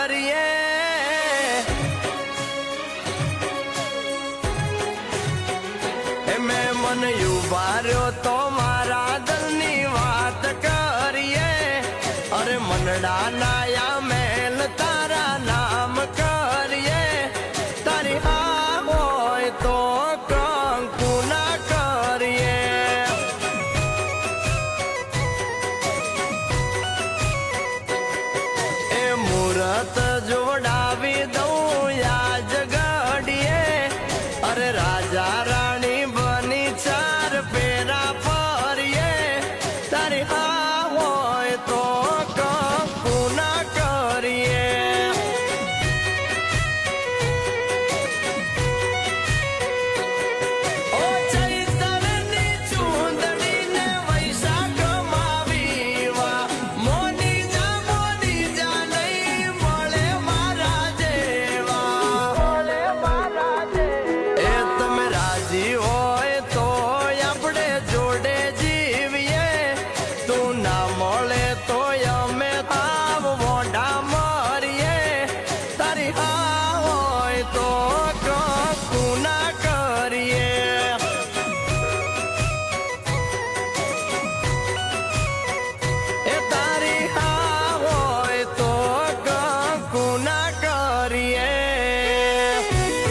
કરીએ મેં મન યુવાર્યો તો મારા દિલની વાત કરીએ અરે મનડા નાયા મેલ તારા નામ કરીએ તારી હા હોય તો કંકુ ના કરીએ એ મુરત જો